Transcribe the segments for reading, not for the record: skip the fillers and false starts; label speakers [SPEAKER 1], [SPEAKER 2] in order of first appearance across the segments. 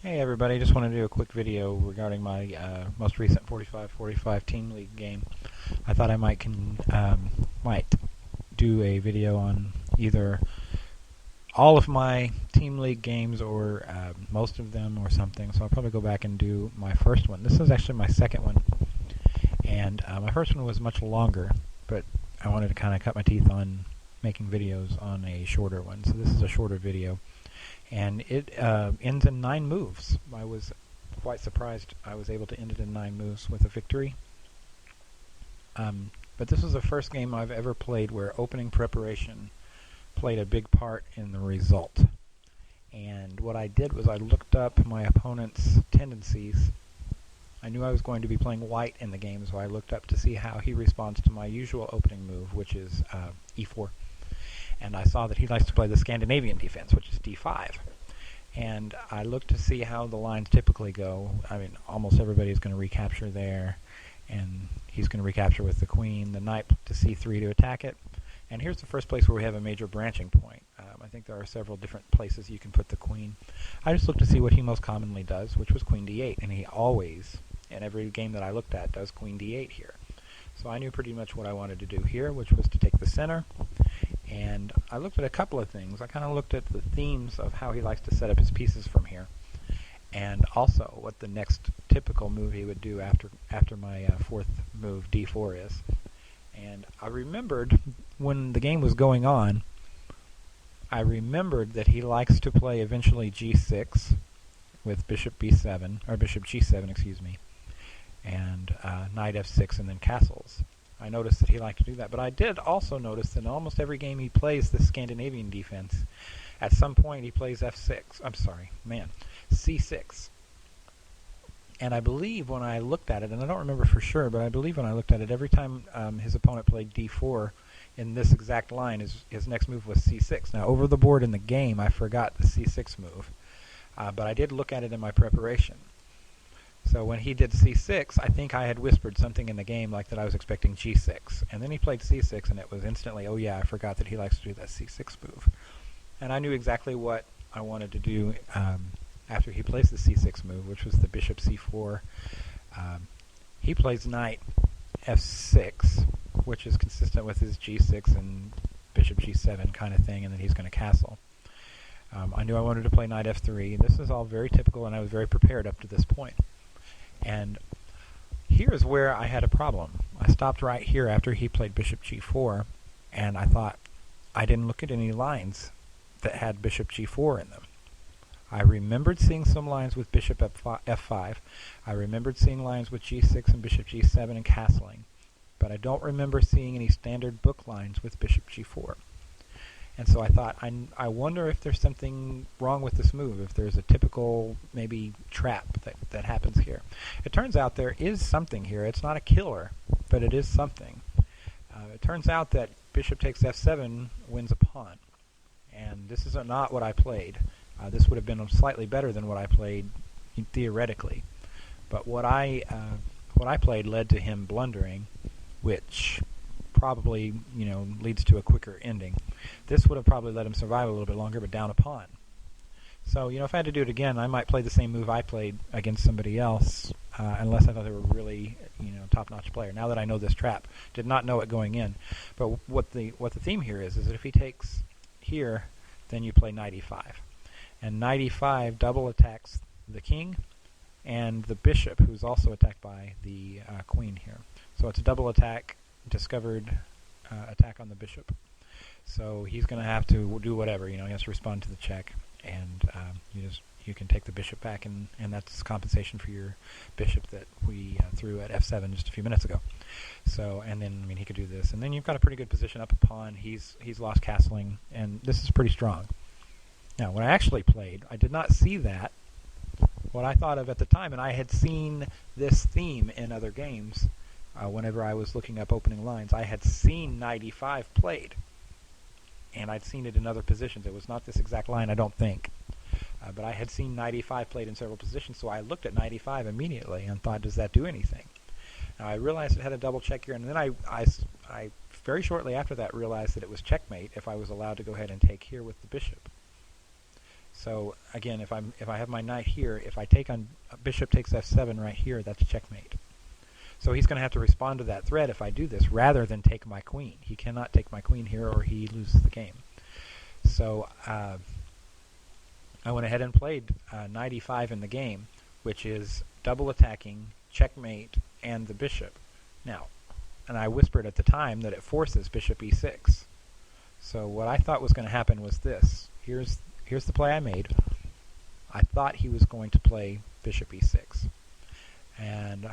[SPEAKER 1] Hey everybody, just want to do a quick video regarding my most recent 45-45 Team League game. I thought I might do a video on either all of my Team League games or most of them or something, so I'll probably go back and do my first one. This is actually my second one, and my first one was much longer, but I wanted to kind of cut my teeth on making videos on a shorter one, so this is a shorter video. And it ends in 9 moves. I was quite surprised I was able to end it in 9 moves with a victory. But this was the first game I've ever played where opening preparation played a big part in the result. And what I did was I looked up my opponent's tendencies. I knew I was going to be playing white in the game, so I looked up to see how he responds to my usual opening move, which is e4. And I saw that he likes to play the Scandinavian Defense, which is d5. And I looked to see how the lines typically go. I mean, almost everybody's going to recapture there, and he's going to recapture with the queen, the knight to c3 to attack it. And here's the first place where we have a major branching point. I think there are several different places you can put the queen. I just looked to see what he most commonly does, which was queen d8, and he always, in every game that I looked at, does queen d8 here. So I knew pretty much what I wanted to do here, which was to take the center. And I looked at a couple of things. I kind of looked at the themes of how he likes to set up his pieces from here, and also what the next typical move he would do after my fourth move, d4, is. And I remembered when the game was going on, I remembered that he likes to play eventually g6 with bishop b7, or bishop g7, excuse me, and knight f6 and then castles. I noticed that he liked to do that, but I did also notice that in almost every game he plays the Scandinavian Defense, at some point he plays c6. And I believe when I looked at it, and I don't remember for sure, but I believe when I looked at it, every time his opponent played d4 in this exact line, his next move was c6. Now, over the board in the game, I forgot the c6 move, but I did look at it in my preparation. So when he did c6, I think I had whispered something in the game like that I was expecting g6. And then he played c6, and it was instantly, oh yeah, I forgot that he likes to do that c6 move. And I knew exactly what I wanted to do after he plays the c6 move, which was the bishop c4. He plays knight f6, which is consistent with his g6 and bishop g7 kind of thing, and then he's going to castle. I knew I wanted to play knight f3. This is all very typical, and I was very prepared up to this point. And here's where I had a problem. I stopped right here after he played bishop g4, and I thought I didn't look at any lines that had bishop g4 in them. I remembered seeing some lines with bishop f5. I remembered seeing lines with g6 and bishop g7 and castling, but I don't remember seeing any standard book lines with bishop g4. And so I thought, I wonder if there's something wrong with this move, if there's a typical, maybe, trap that happens here. It turns out there is something here. It's not a killer, but it is something. It turns out that bishop takes f7 wins a pawn. And this is not what I played. This would have been slightly better than what I played theoretically. But what I played led to him blundering, which probably, leads to a quicker ending. This would have probably let him survive a little bit longer, but down a pawn. So, if I had to do it again, I might play the same move I played against somebody else, unless I thought they were really, top-notch player. Now that I know this trap, did not know it going in. But what the theme here is that if he takes here, then you play knight e5. And knight e5 double attacks the king and the bishop, who's also attacked by the queen here. So it's a double attack, discovered attack on the bishop. So he's going to have to do whatever, he has to respond to the check, and you can take the bishop back, and that's compensation for your bishop that we threw at f7 just a few minutes ago. So, and then he could do this, and then you've got a pretty good position up a pawn. He's lost castling, and this is pretty strong. Now, when I actually played, I did not see that. What I thought of at the time, and I had seen this theme in other games. Whenever I was looking up opening lines, I had seen knight e5 played, and I'd seen it in other positions. It was not this exact line, I don't think, but I had seen knight e5 played in several positions, so I looked at knight e5 immediately and thought, does that do anything? Now, I realized it had a double check here, and then I very shortly after that realized that it was checkmate if I was allowed to go ahead and take here with the bishop. So again, if I have my knight here, if I take on bishop takes f7 right here, that's checkmate. So he's going to have to respond to that threat if I do this, rather than take my queen. He cannot take my queen here, or he loses the game. So I went ahead and played knight e5 in the game, which is double attacking, checkmate, and the bishop. Now, and I whispered at the time that it forces bishop e6. So what I thought was going to happen was this. Here's the play I made. I thought he was going to play bishop e6. And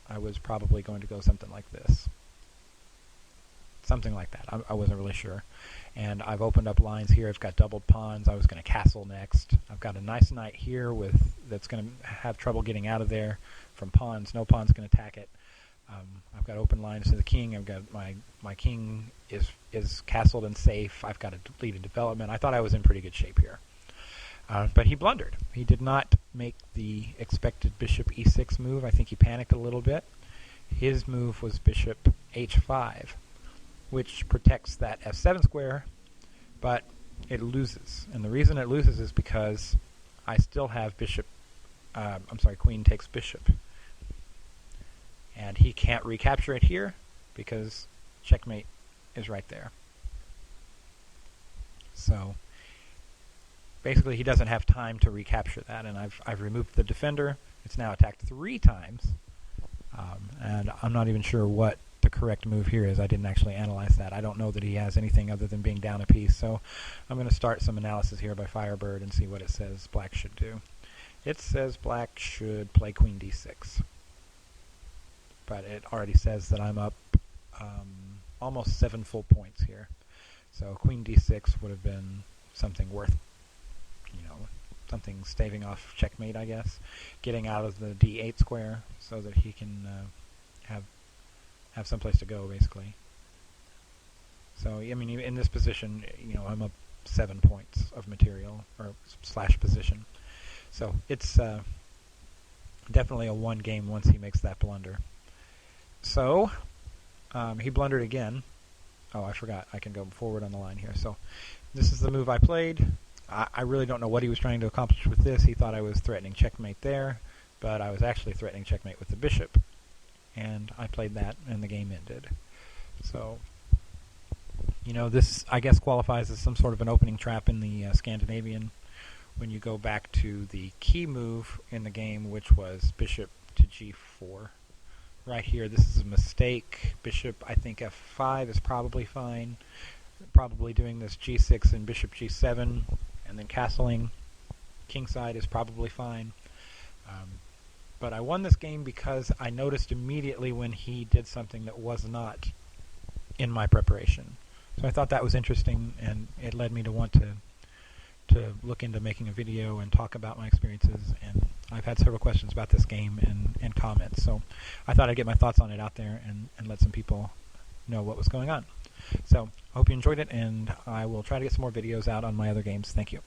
[SPEAKER 1] I was probably going to go something like this. Something like that. I wasn't really sure. And I've opened up lines here. I've got doubled pawns. I was going to castle next. I've got a nice knight here that's going to have trouble getting out of there from pawns. No pawn's going to attack it. I've got open lines to the king. I've got my king is castled and safe. I've got a depleted development. I thought I was in pretty good shape here. But he blundered. He did not make the expected bishop e6 move. I think he panicked a little bit. His move was bishop h5, which protects that f7 square, but it loses. And the reason it loses is because I still have queen takes bishop. And he can't recapture it here because checkmate is right there. So basically he doesn't have time to recapture that, and I've removed the defender. It's now attacked 3 times, and I'm not even sure what the correct move here is. I didn't actually analyze that. I don't know that he has anything other than being down a piece, so I'm going to start some analysis here by Firebird and see what it says black should do. It says black should play queen d6, but it already says that I'm up almost 7 full points here. So queen d6 would have been something worth, something staving off checkmate, I guess, getting out of the d8 square so that he can have some place to go, basically. So I mean, in this position, I'm up 7 points of material or slash position. So it's definitely a 1 game once he makes that blunder. So he blundered again. Oh, I forgot. I can go forward on the line here. So this is the move I played. I really don't know what he was trying to accomplish with this. He thought I was threatening checkmate there, but I was actually threatening checkmate with the bishop. And I played that, and the game ended. So, this, I guess, qualifies as some sort of an opening trap in the Scandinavian when you go back to the key move in the game, which was bishop to g4. Right here, this is a mistake. Bishop, I think f5 is probably fine. Probably doing this g6 and bishop g7, and then castling kingside is probably fine. But I won this game because I noticed immediately when he did something that was not in my preparation. So I thought that was interesting, and it led me to want to look into making a video and talk about my experiences. And I've had several questions about this game and comments. So I thought I'd get my thoughts on it out there and let some people know what was going on. So I hope you enjoyed it, and I will try to get some more videos out on my other games. Thank you.